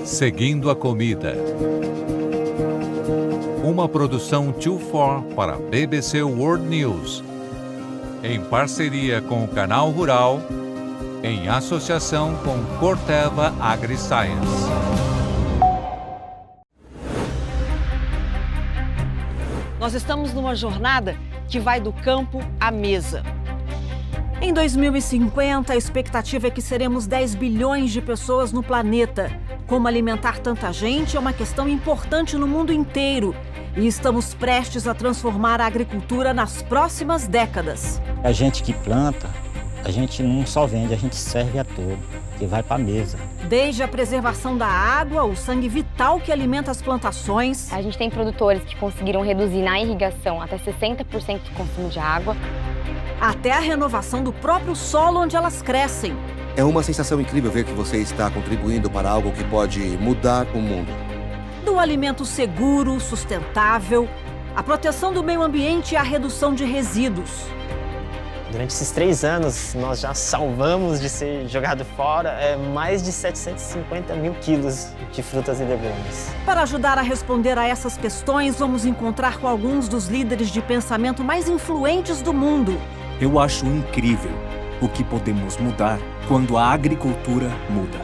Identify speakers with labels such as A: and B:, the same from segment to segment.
A: Seguindo a Comida. Uma produção 24 para BBC World News. Em parceria com o Canal Rural, em associação com Corteva AgriScience.
B: Nós estamos numa jornada que vai do campo à mesa. Em 2050, a expectativa é que seremos 10 bilhões de pessoas no planeta. Como alimentar tanta gente é uma questão importante no mundo inteiro. E estamos prestes a transformar a agricultura nas próximas décadas.
C: A gente que planta, a gente não só vende, a gente serve a todo, que vai para a mesa.
B: Desde a preservação da água, o sangue vital que alimenta as plantações.
D: A gente tem produtores que conseguiram reduzir na irrigação até 60% do consumo de água.
B: Até a renovação do próprio solo onde elas crescem.
E: É uma sensação incrível ver que você está contribuindo para algo que pode mudar o mundo.
B: Do alimento seguro, sustentável, a proteção do meio ambiente e a redução de resíduos.
F: Durante esses 3 anos, nós já salvamos de ser jogado fora mais de 750 mil quilos de frutas e legumes.
B: Para ajudar a responder a essas questões, vamos encontrar com alguns dos líderes de pensamento mais influentes do mundo.
G: Eu acho incrível o que podemos mudar quando a agricultura muda.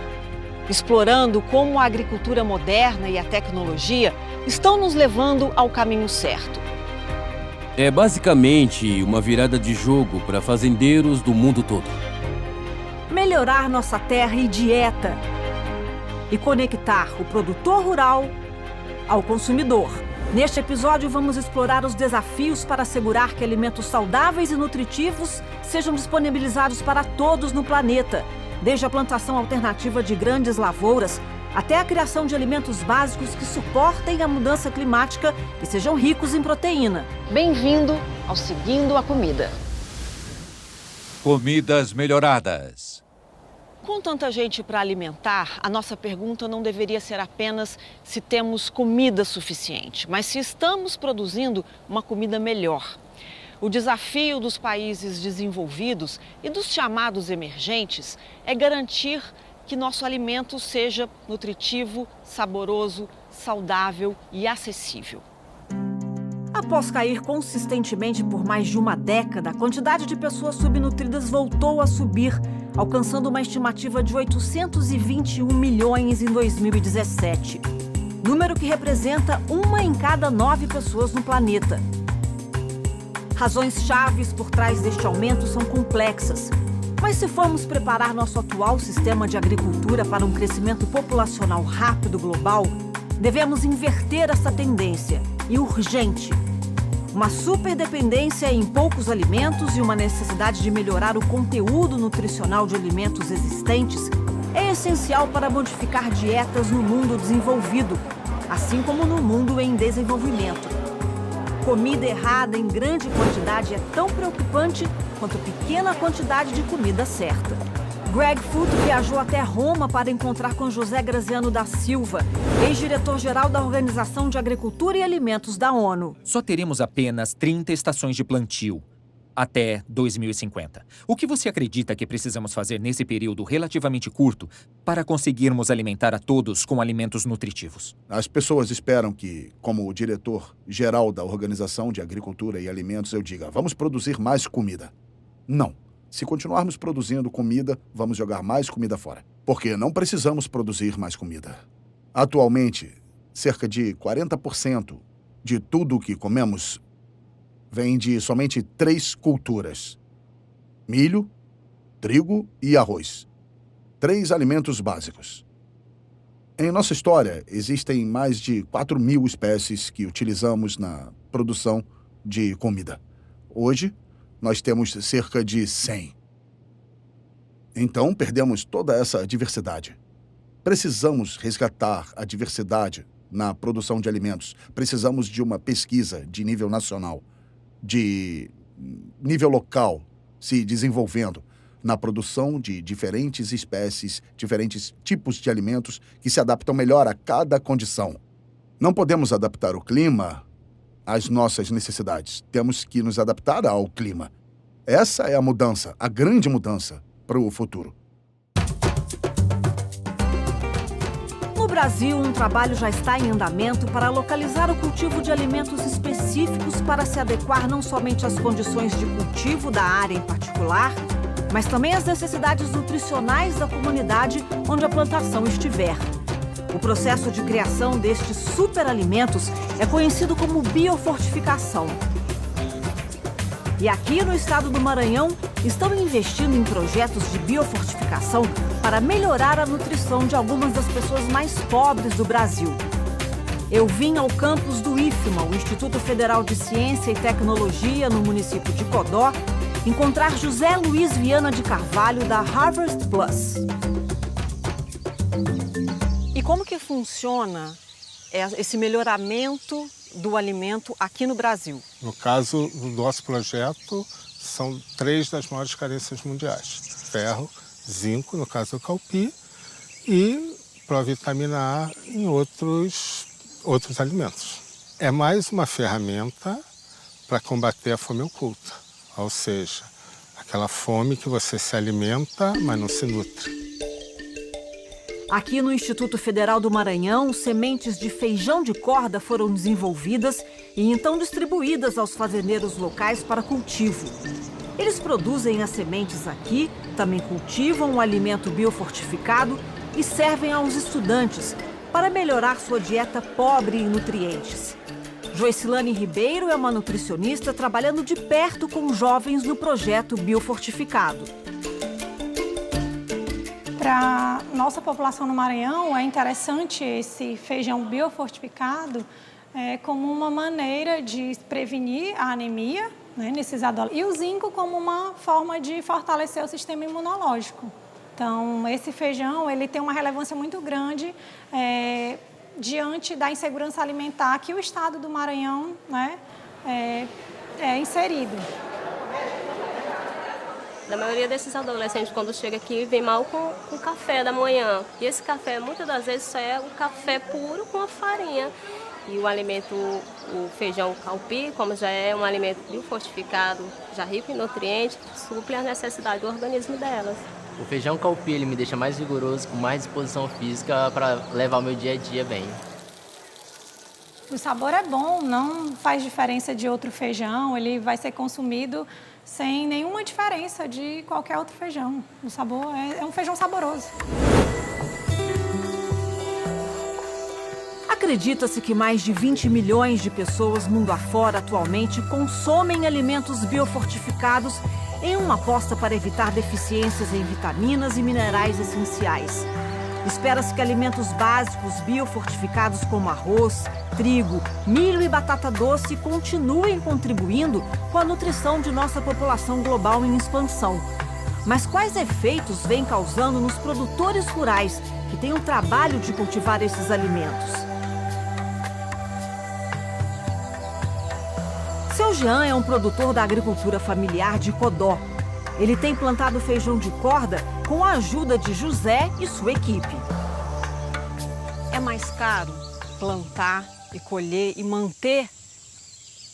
B: Explorando como a agricultura moderna e a tecnologia estão nos levando ao caminho certo.
H: É basicamente uma virada de jogo para fazendeiros do mundo todo.
B: Melhorar nossa terra e dieta. E conectar o produtor rural ao consumidor. Neste episódio, vamos explorar os desafios para assegurar que alimentos saudáveis e nutritivos sejam disponibilizados para todos no planeta, desde a plantação alternativa de grandes lavouras até a criação de alimentos básicos que suportem a mudança climática e sejam ricos em proteína. Bem-vindo ao Seguindo a Comida.
A: Comidas melhoradas.
B: Com tanta gente para alimentar, a nossa pergunta não deveria ser apenas se temos comida suficiente, mas se estamos produzindo uma comida melhor. O desafio dos países desenvolvidos e dos chamados emergentes é garantir que nosso alimento seja nutritivo, saboroso, saudável e acessível. Após cair consistentemente por mais de uma década, a quantidade de pessoas subnutridas voltou a subir, alcançando uma estimativa de 821 milhões em 2017. Número que representa 1 em cada 9 pessoas no planeta. Razões chaves por trás deste aumento são complexas. Mas se formos preparar nosso atual sistema de agricultura para um crescimento populacional rápido global, devemos inverter essa tendência, e urgente. Uma superdependência em poucos alimentos e uma necessidade de melhorar o conteúdo nutricional de alimentos existentes é essencial para modificar dietas no mundo desenvolvido, assim como no mundo em desenvolvimento. Comida errada em grande quantidade é tão preocupante quanto pequena quantidade de comida certa. Greg Foot viajou até Roma para encontrar com José Graziano da Silva, ex-diretor-geral da Organização de Agricultura e Alimentos da ONU.
I: Só teremos apenas 30 estações de plantio até 2050. O que você acredita que precisamos fazer nesse período relativamente curto para conseguirmos alimentar a todos com alimentos nutritivos?
J: As pessoas esperam que, como diretor-geral da Organização de Agricultura e Alimentos, eu diga: vamos produzir mais comida. Não. Se continuarmos produzindo comida, vamos jogar mais comida fora. Porque não precisamos produzir mais comida. Atualmente, cerca de 40% de tudo o que comemos vem de somente 3 culturas: milho, trigo e arroz. 3 alimentos básicos. Em nossa história, existem mais de 4.000 espécies que utilizamos na produção de comida. Hoje, nós temos cerca de 100. Então, perdemos toda essa diversidade. Precisamos resgatar a diversidade na produção de alimentos. Precisamos de uma pesquisa de nível nacional, de nível local, se desenvolvendo na produção de diferentes espécies, diferentes tipos de alimentos que se adaptam melhor a cada condição. Não podemos adaptar o clima às nossas necessidades. Temos que nos adaptar ao clima. Essa é a mudança, a grande mudança para o futuro.
B: No Brasil, um trabalho já está em andamento para localizar o cultivo de alimentos específicos para se adequar não somente às condições de cultivo da área em particular, mas também às necessidades nutricionais da comunidade onde a plantação estiver. O processo de criação destes superalimentos é conhecido como biofortificação. E aqui no estado do Maranhão, estão investindo em projetos de biofortificação para melhorar a nutrição de algumas das pessoas mais pobres do Brasil. Eu vim ao campus do IFMA, o Instituto Federal de Ciência e Tecnologia, no município de Codó, encontrar José Luiz Viana de Carvalho, da Harvest Plus. E como que funciona esse melhoramento do alimento aqui no Brasil?
K: No caso do nosso projeto, são 3 das maiores carências mundiais: ferro, zinco, no caso do caupi, e provitamina A em outros alimentos. É mais uma ferramenta para combater a fome oculta, ou seja, aquela fome que você se alimenta, mas não se nutre.
B: Aqui no Instituto Federal do Maranhão, sementes de feijão de corda foram desenvolvidas e então distribuídas aos fazendeiros locais para cultivo. Eles produzem as sementes aqui, também cultivam o alimento biofortificado e servem aos estudantes para melhorar sua dieta pobre em nutrientes. Joicilane Ribeiro é uma nutricionista trabalhando de perto com jovens no projeto Biofortificado.
L: Para nossa população no Maranhão, é interessante esse feijão biofortificado como uma maneira de prevenir a anemia, né, nesses adolescentes, e o zinco como uma forma de fortalecer o sistema imunológico. Então, esse feijão ele tem uma relevância muito grande diante da insegurança alimentar que o estado do Maranhão, né, é inserido.
M: A maioria desses adolescentes, quando chega aqui, vem mal com o café da manhã. E esse café, muitas das vezes, só é um café puro com a farinha. E o alimento, o feijão caupi, como já é um alimento biofortificado, já rico em nutrientes, suple a necessidade do organismo delas.
N: O feijão caupi ele me deixa mais vigoroso, com mais disposição física para levar o meu dia a dia bem.
L: O sabor é bom, não faz diferença de outro feijão, ele vai ser consumido sem nenhuma diferença de qualquer outro feijão. O sabor é um feijão saboroso.
B: Acredita-se que mais de 20 milhões de pessoas mundo afora atualmente consomem alimentos biofortificados em uma aposta para evitar deficiências em vitaminas e minerais essenciais. Espera-se que alimentos básicos biofortificados como arroz, trigo, milho e batata doce continuem contribuindo com a nutrição de nossa população global em expansão. Mas quais efeitos vem causando nos produtores rurais que têm o trabalho de cultivar esses alimentos? Seu Jean é um produtor da agricultura familiar de Codó. Ele tem plantado feijão de corda com a ajuda de José e sua equipe. É mais caro plantar e colher e manter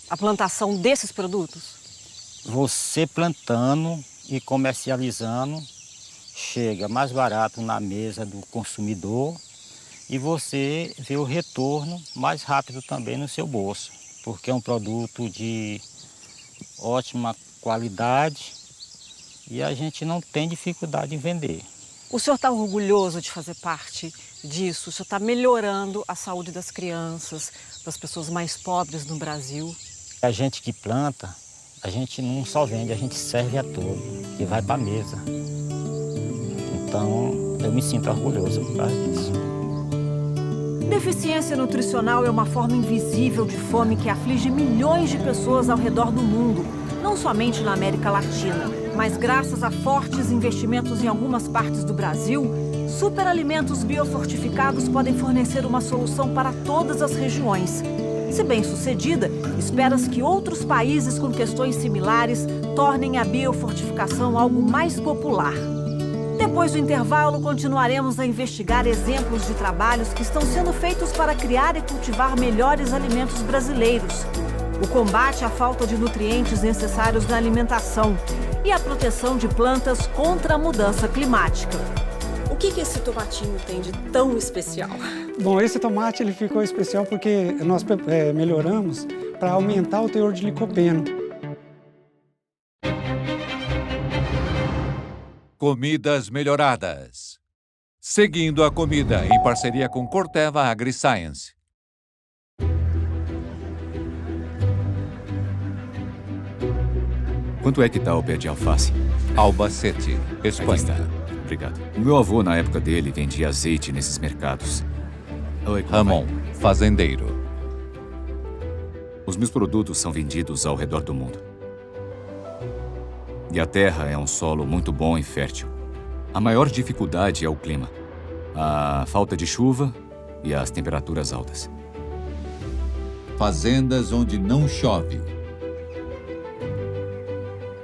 B: a plantação desses produtos?
C: Você plantando e comercializando, chega mais barato na mesa do consumidor e você vê o retorno mais rápido também no seu bolso, porque é um produto de ótima qualidade e a gente não tem dificuldade em vender.
B: O senhor está orgulhoso de fazer parte disso? O senhor está melhorando a saúde das crianças, das pessoas mais pobres no Brasil?
C: A gente que planta, a gente não só vende, a gente serve a todo, que vai para a mesa. Então, eu me sinto orgulhoso por causa disso.
B: Deficiência nutricional é uma forma invisível de fome que aflige milhões de pessoas ao redor do mundo, não somente na América Latina, mas graças a fortes investimentos em algumas partes do Brasil, superalimentos biofortificados podem fornecer uma solução para todas as regiões. Se bem-sucedida, espera-se que outros países com questões similares tornem a biofortificação algo mais popular. Depois do intervalo, continuaremos a investigar exemplos de trabalhos que estão sendo feitos para criar e cultivar melhores alimentos brasileiros, o combate à falta de nutrientes necessários na alimentação e a proteção de plantas contra a mudança climática. O O que esse tomatinho tem de tão especial?
O: Bom, esse tomate ele ficou especial porque nós melhoramos para aumentar o teor de licopeno.
A: Comidas melhoradas. Seguindo a comida, em parceria com Corteva AgriScience.
P: Quanto é que tá o pé de alface?
A: Albacete, Espanha.
P: Aqui está. Obrigado. O meu avô, na época dele, vendia azeite nesses mercados. Oi,
A: Ramon, fazendeiro.
P: Os meus produtos são vendidos ao redor do mundo. E a terra é um solo muito bom e fértil. A maior dificuldade é o clima. A falta de chuva e as temperaturas altas.
A: Fazendas onde não chove.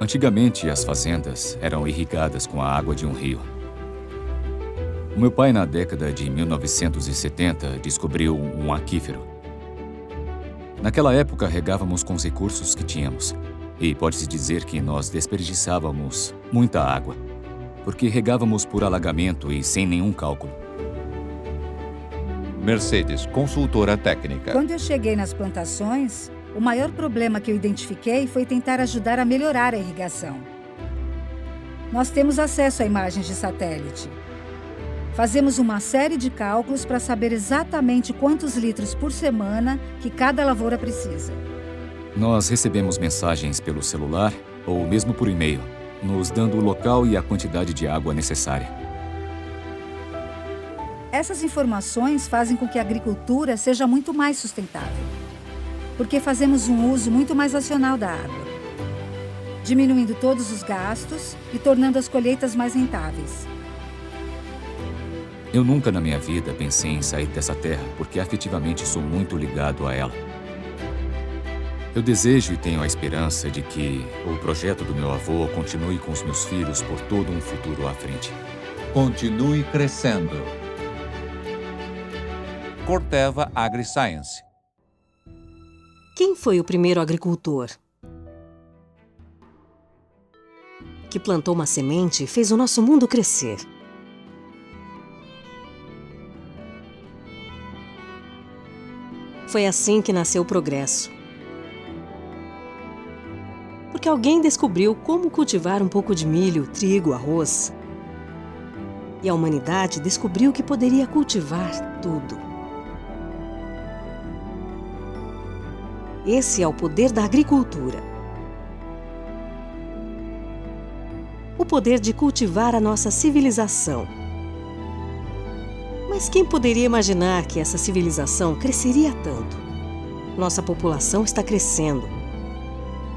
P: Antigamente, as fazendas eram irrigadas com a água de um rio. O meu pai, na década de 1970, descobriu um aquífero. Naquela época, regávamos com os recursos que tínhamos. E pode-se dizer que nós desperdiçávamos muita água, porque regávamos por alagamento e sem nenhum cálculo.
A: Mercedes, consultora técnica.
Q: Quando eu cheguei nas plantações, o maior problema que eu identifiquei foi tentar ajudar a melhorar a irrigação. Nós temos acesso a imagens de satélite. Fazemos uma série de cálculos para saber exatamente quantos litros por semana que cada lavoura precisa.
P: Nós recebemos mensagens pelo celular ou mesmo por e-mail, nos dando o local e a quantidade de água necessária.
Q: Essas informações fazem com que a agricultura seja muito mais sustentável, porque fazemos um uso muito mais racional da água, diminuindo todos os gastos e tornando as colheitas mais rentáveis.
P: Eu nunca na minha vida pensei em sair dessa terra, porque afetivamente sou muito ligado a ela. Eu desejo e tenho a esperança de que o projeto do meu avô continue com os meus filhos por todo um futuro à frente.
A: Continue crescendo. Corteva AgriScience.
R: Quem foi o primeiro agricultor? Que plantou uma semente e fez o nosso mundo crescer. Foi assim que nasceu o progresso. Porque alguém descobriu como cultivar um pouco de milho, trigo, arroz. E a humanidade descobriu que poderia cultivar tudo. Esse é o poder da agricultura. O poder de cultivar a nossa civilização. Mas quem poderia imaginar que essa civilização cresceria tanto? Nossa população está crescendo.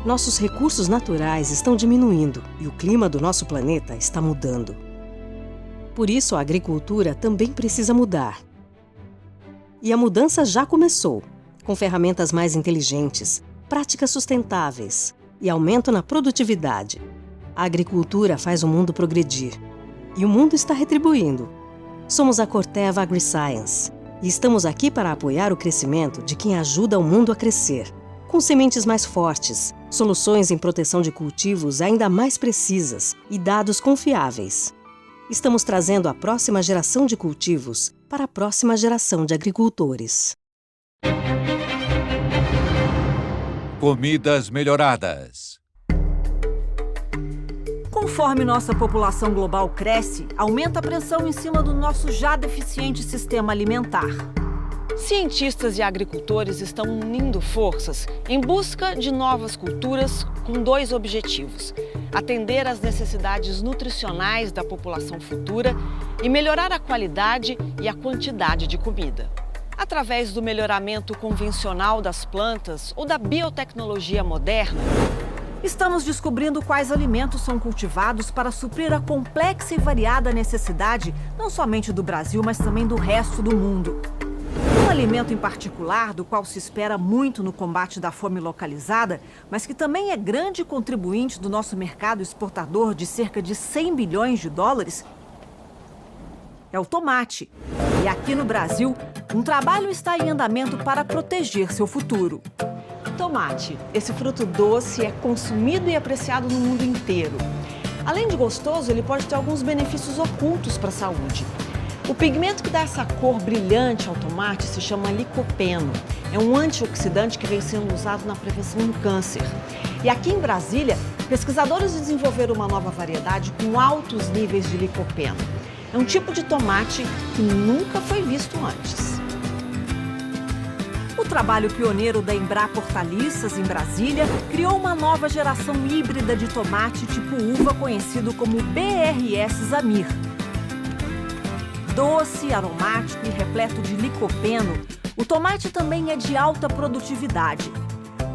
R: Nossos recursos naturais estão diminuindo e o clima do nosso planeta está mudando. Por isso, a agricultura também precisa mudar. E a mudança já começou, com ferramentas mais inteligentes, práticas sustentáveis e aumento na produtividade. A agricultura faz o mundo progredir. E o mundo está retribuindo. Somos a Corteva AgriScience e estamos aqui para apoiar o crescimento de quem ajuda o mundo a crescer. Com sementes mais fortes, soluções em proteção de cultivos ainda mais precisas e dados confiáveis. Estamos trazendo a próxima geração de cultivos para a próxima geração de agricultores.
A: Comidas melhoradas.
B: Conforme nossa população global cresce, aumenta a pressão em cima do nosso já deficiente sistema alimentar. Cientistas e agricultores estão unindo forças em busca de novas culturas com dois objetivos: atender às necessidades nutricionais da população futura e melhorar a qualidade e a quantidade de comida. Através do melhoramento convencional das plantas ou da biotecnologia moderna, estamos descobrindo quais alimentos são cultivados para suprir a complexa e variada necessidade não somente do Brasil, mas também do resto do mundo. Um alimento em particular, do qual se espera muito no combate da fome localizada, mas que também é grande contribuinte do nosso mercado exportador de cerca de 100 bilhões de dólares, é o tomate. E aqui no Brasil, um trabalho está em andamento para proteger seu futuro. Tomate, esse fruto doce, é consumido e apreciado no mundo inteiro. Além de gostoso, ele pode ter alguns benefícios ocultos para a saúde. O pigmento que dá essa cor brilhante ao tomate se chama licopeno. É um antioxidante que vem sendo usado na prevenção do câncer. E aqui em Brasília, pesquisadores desenvolveram uma nova variedade com altos níveis de licopeno. É um tipo de tomate que nunca foi visto antes. O trabalho pioneiro da Embrapa Hortaliças, em Brasília, criou uma nova geração híbrida de tomate tipo uva conhecido como BRS Zamir. Doce, aromático e repleto de licopeno, o tomate também é de alta produtividade,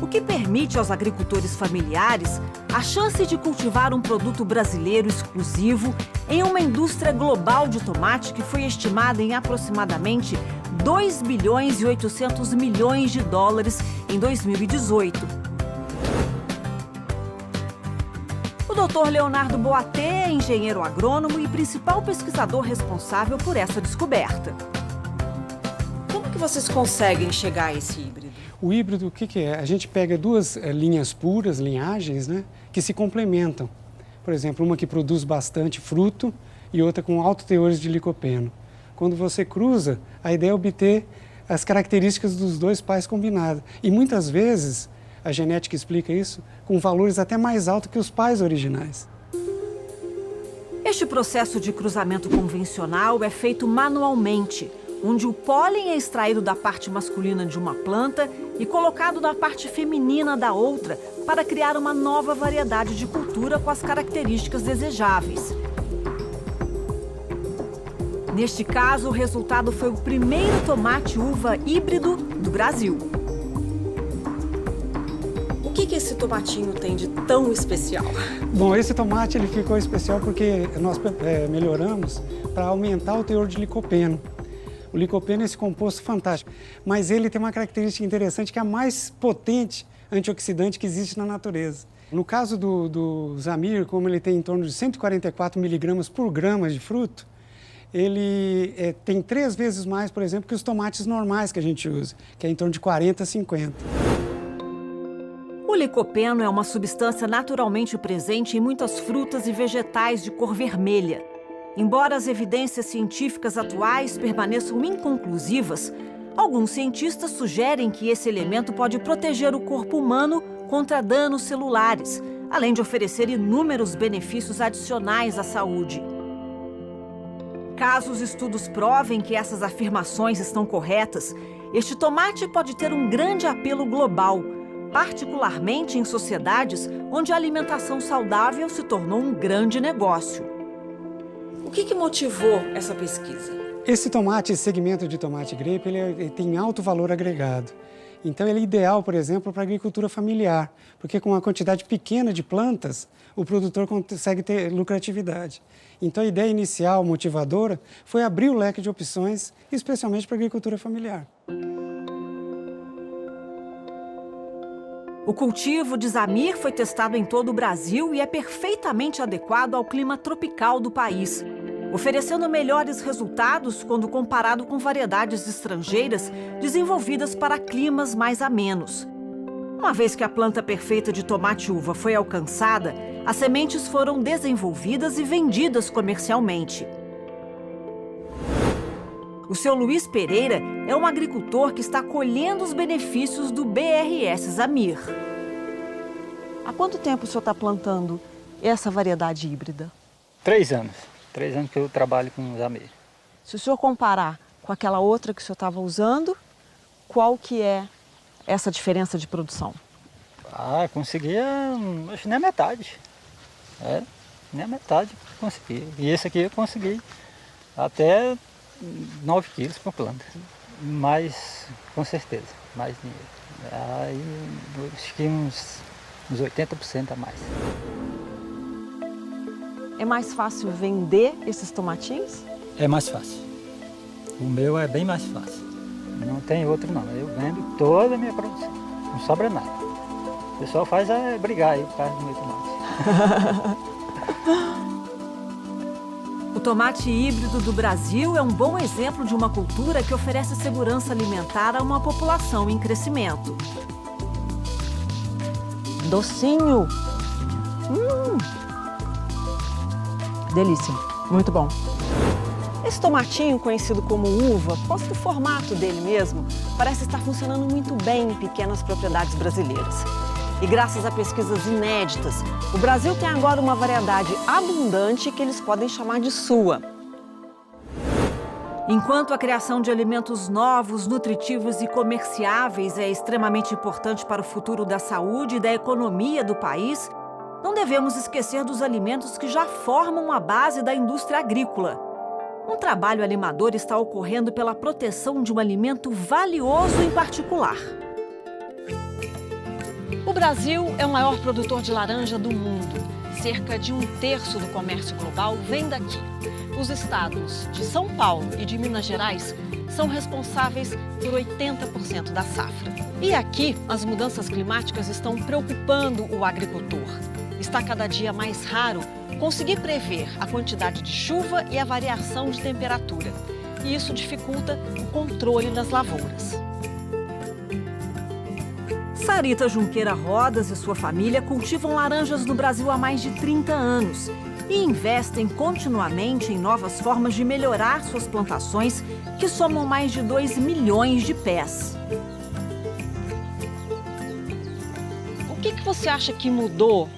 B: o que permite aos agricultores familiares a chance de cultivar um produto brasileiro exclusivo em uma indústria global de tomate que foi estimada em aproximadamente 2 bilhões e 800 milhões de dólares em 2018. O Dr. Leonardo Boatê é engenheiro agrônomo e principal pesquisador responsável por essa descoberta. Como que vocês conseguem chegar a esse híbrido?
O: O híbrido, o que é? A gente pega duas linhas puras, linhagens, né, que se complementam. Por exemplo, uma que produz bastante fruto e outra com altos teores de licopeno. Quando você cruza, a ideia é obter as características dos dois pais combinados. E muitas vezes, a genética explica isso, com valores até mais altos que os pais originais.
B: Este processo de cruzamento convencional é feito manualmente, onde o pólen é extraído da parte masculina de uma planta e colocado na parte feminina da outra para criar uma nova variedade de cultura com as características desejáveis. Neste caso, o resultado foi o primeiro tomate-uva híbrido do Brasil. O que esse tomatinho tem de tão especial?
O: Bom, esse tomate ele ficou especial porque nós melhoramos para aumentar o teor de licopeno. O licopeno é esse composto fantástico, mas ele tem uma característica interessante que é a mais potente antioxidante que existe na natureza. No caso do Zamir, como ele tem em torno de 144 miligramas por grama de fruto, ele tem 3 vezes mais, por exemplo, que os tomates normais que a gente usa, que é em torno de 40 a 50.
B: O licopeno é uma substância naturalmente presente em muitas frutas e vegetais de cor vermelha. Embora as evidências científicas atuais permaneçam inconclusivas, alguns cientistas sugerem que esse elemento pode proteger o corpo humano contra danos celulares, além de oferecer inúmeros benefícios adicionais à saúde. Caso os estudos provem que essas afirmações estão corretas, este tomate pode ter um grande apelo global, particularmente em sociedades onde a alimentação saudável se tornou um grande negócio. O que motivou essa pesquisa?
O: Esse tomate, esse segmento de tomate grape, ele tem alto valor agregado. Então ele é ideal, por exemplo, para a agricultura familiar, porque com uma quantidade pequena de plantas, o produtor consegue ter lucratividade. Então a ideia inicial, motivadora, foi abrir o leque de opções, especialmente para a agricultura familiar.
B: O cultivo de Zamir foi testado em todo o Brasil e é perfeitamente adequado ao clima tropical do país, oferecendo melhores resultados quando comparado com variedades estrangeiras desenvolvidas para climas mais amenos. Uma vez que a planta perfeita de tomate-uva foi alcançada, as sementes foram desenvolvidas e vendidas comercialmente. O seu Luiz Pereira é um agricultor que está colhendo os benefícios do BRS Zamir. Há quanto tempo o senhor está plantando essa variedade híbrida?
C: 3 anos. 3 anos que eu trabalho com Zamir.
B: Se o senhor comparar com aquela outra que o senhor estava usando, qual que é essa diferença de produção?
C: Conseguia, acho que nem a metade. Nem a metade consegui. E esse aqui eu consegui até 9 quilos por planta. Mais, com certeza, mais dinheiro. Aí, acho que uns 80% a mais.
B: É mais fácil vender esses tomatinhos?
C: É mais fácil. O meu é bem mais fácil. Não tem outro não. Eu vendo toda a minha produção. Não sobra nada. O pessoal faz brigar aí por causa do meu tomate.
B: O tomate híbrido do Brasil é um bom exemplo de uma cultura que oferece segurança alimentar a uma população em crescimento. Docinho! Delícia, muito bom. Esse tomatinho, conhecido como uva, posto do formato dele mesmo, parece estar funcionando muito bem em pequenas propriedades brasileiras. E graças a pesquisas inéditas, o Brasil tem agora uma variedade abundante que eles podem chamar de sua. Enquanto a criação de alimentos novos, nutritivos e comerciáveis é extremamente importante para o futuro da saúde e da economia do país, não devemos esquecer dos alimentos que já formam a base da indústria agrícola. Um trabalho animador está ocorrendo pela proteção de um alimento valioso em particular. O Brasil é o maior produtor de laranja do mundo. Cerca de 1/3 do comércio global vem daqui. Os estados de São Paulo e de Minas Gerais são responsáveis por 80% da safra. E aqui, as mudanças climáticas estão preocupando o agricultor. Está cada dia mais raro conseguir prever a quantidade de chuva e a variação de temperatura. E isso dificulta o controle das lavouras. Sarita Junqueira Rodas e sua família cultivam laranjas no Brasil há mais de 30 anos e investem continuamente em novas formas de melhorar suas plantações, que somam mais de 2 milhões de pés. O que você acha que mudou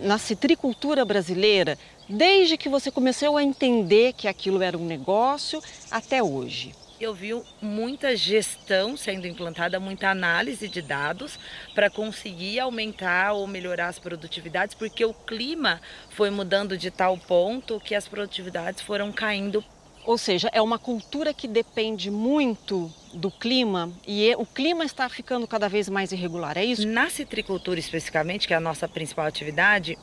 B: na citricultura brasileira desde que você começou a entender que aquilo era um negócio até hoje?
S: Eu vi muita gestão sendo implantada, muita análise de dados para conseguir aumentar ou melhorar as produtividades, porque o clima foi mudando de tal ponto que as produtividades foram caindo.
B: Ou seja, é uma cultura que depende muito do clima e o clima está ficando cada vez mais irregular, é isso?
S: Na citricultura especificamente, que é a nossa principal atividade,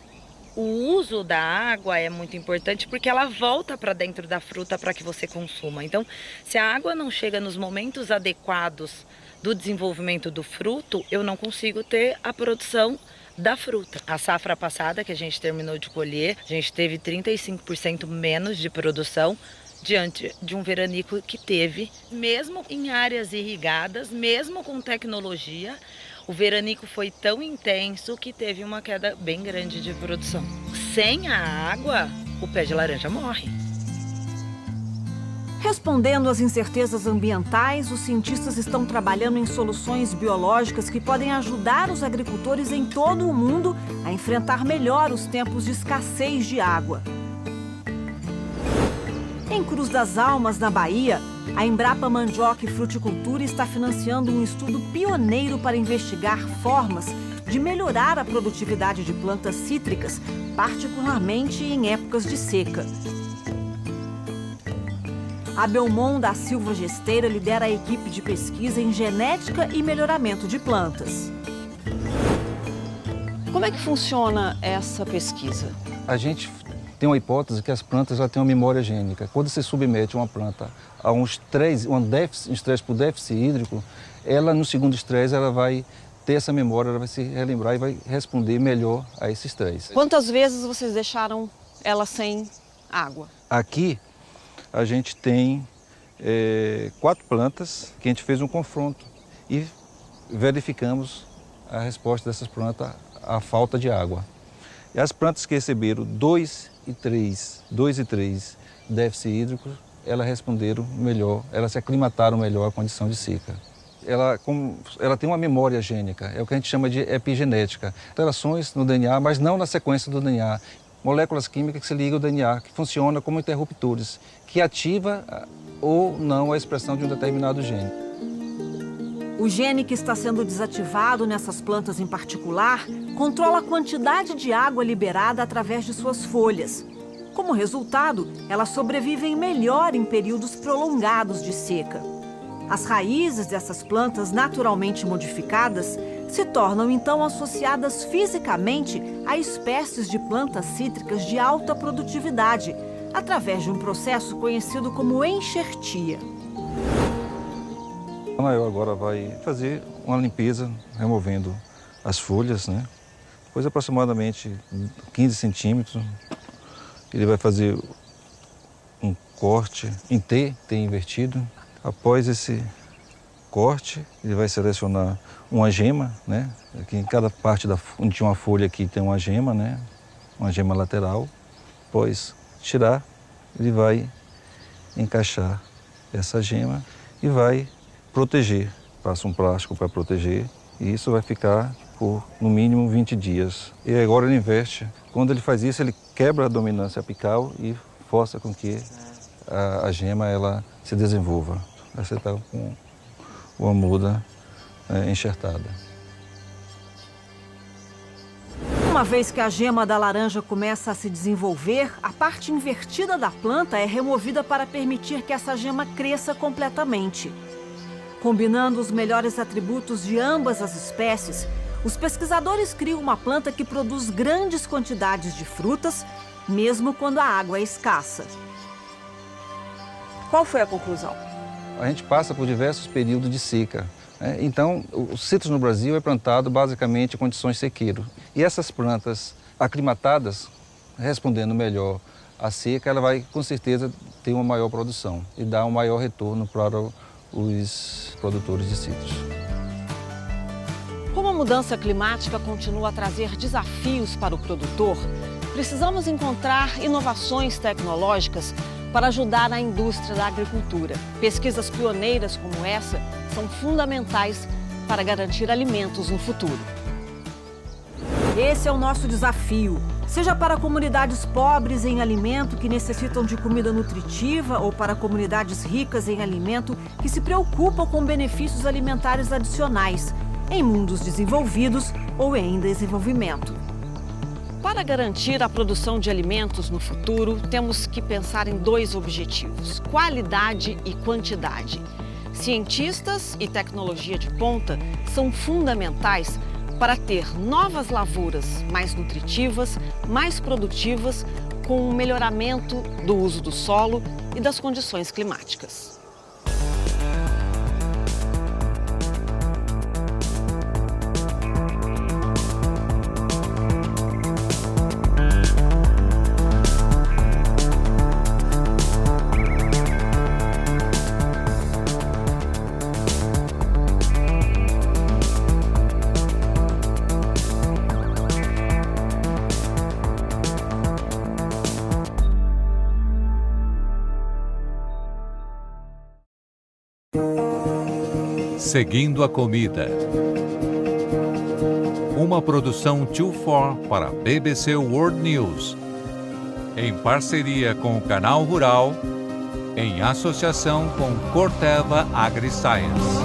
S: o uso da água é muito importante porque ela volta para dentro da fruta para que você consuma. Então, se a água não chega nos momentos adequados do desenvolvimento do fruto, eu não consigo ter a produção da fruta. A safra passada, que a gente terminou de colher, a gente teve 35% menos de produção diante de um veranico que teve, mesmo em áreas irrigadas, mesmo com tecnologia. O veranico foi tão intenso que teve uma queda bem grande de produção. Sem a água, o pé de laranja morre.
B: Respondendo às incertezas ambientais, os cientistas estão trabalhando em soluções biológicas que podem ajudar os agricultores em todo o mundo a enfrentar melhor os tempos de escassez de água. Em Cruz das Almas, na Bahia, a Embrapa Mandioca e Fruticultura está financiando um estudo pioneiro para investigar formas de melhorar a produtividade de plantas cítricas, particularmente em épocas de seca. A Belmont da Silva Gesteira lidera a equipe de pesquisa em genética e melhoramento de plantas. Como é que funciona essa pesquisa?
T: A gente tem uma hipótese que as plantas já têm uma memória gênica. Quando você submete uma planta a um estresse por déficit hídrico, ela no segundo estresse ela vai ter essa memória, ela vai se relembrar e vai responder melhor a esse estresse.
B: Quantas vezes vocês deixaram ela sem água?
T: Aqui a gente tem 4 plantas que a gente fez um confronto e verificamos a resposta dessas plantas à falta de água. E as plantas que receberam 2 e 3 déficit hídrico, elas responderam melhor, elas se aclimataram melhor à condição de seca. Ela tem uma memória gênica, é o que a gente chama de epigenética. Alterações no DNA, mas não na sequência do DNA. Moléculas químicas que se ligam ao DNA, que funcionam como interruptores, que ativa ou não a expressão de um determinado gene.
B: O gene que está sendo desativado nessas plantas em particular controla a quantidade de água liberada através de suas folhas. Como resultado, elas sobrevivem melhor em períodos prolongados de seca. As raízes dessas plantas naturalmente modificadas se tornam então associadas fisicamente a espécies de plantas cítricas de alta produtividade, através de um processo conhecido como enxertia.
T: O maior agora vai fazer uma limpeza, removendo as folhas, né? Depois aproximadamente 15 centímetros. Ele vai fazer um corte em T invertido. Após esse corte, ele vai selecionar uma gema, né? Aqui em cada parte onde tinha uma folha aqui tem uma gema, né? Uma gema lateral. Após tirar, ele vai encaixar essa gema e vai proteger. Passa um plástico para proteger e isso vai ficar por no mínimo 20 dias. E agora ele inverte. Quando ele faz isso, ele quebra a dominância apical e força com que a gema ela se desenvolva. Aí você está com uma muda enxertada.
B: Uma vez que a gema da laranja começa a se desenvolver, a parte invertida da planta é removida para permitir que essa gema cresça completamente. Combinando os melhores atributos de ambas as espécies, os pesquisadores criam uma planta que produz grandes quantidades de frutas, mesmo quando a água é escassa. Qual foi a conclusão?
T: A gente passa por diversos períodos de seca. Então, o citros no Brasil é plantado basicamente em condições sequeiras. E essas plantas aclimatadas, respondendo melhor à seca, ela vai com certeza ter uma maior produção e dar um maior retorno para os produtores de citros.
B: Como a mudança climática continua a trazer desafios para o produtor, precisamos encontrar inovações tecnológicas para ajudar a indústria da agricultura. Pesquisas pioneiras como essa são fundamentais para garantir alimentos no futuro. Esse é o nosso desafio, seja para comunidades pobres em alimento que necessitam de comida nutritiva ou para comunidades ricas em alimento que se preocupam com benefícios alimentares adicionais, em mundos desenvolvidos ou em desenvolvimento. Para garantir a produção de alimentos no futuro, temos que pensar em dois objetivos: qualidade e quantidade. Cientistas e tecnologia de ponta são fundamentais para ter novas lavouras mais nutritivas, mais produtivas, com o melhoramento do uso do solo e das condições climáticas.
A: Seguindo a Comida. Uma produção 2for para BBC World News. Em parceria com o Canal Rural, em associação com Corteva AgriScience.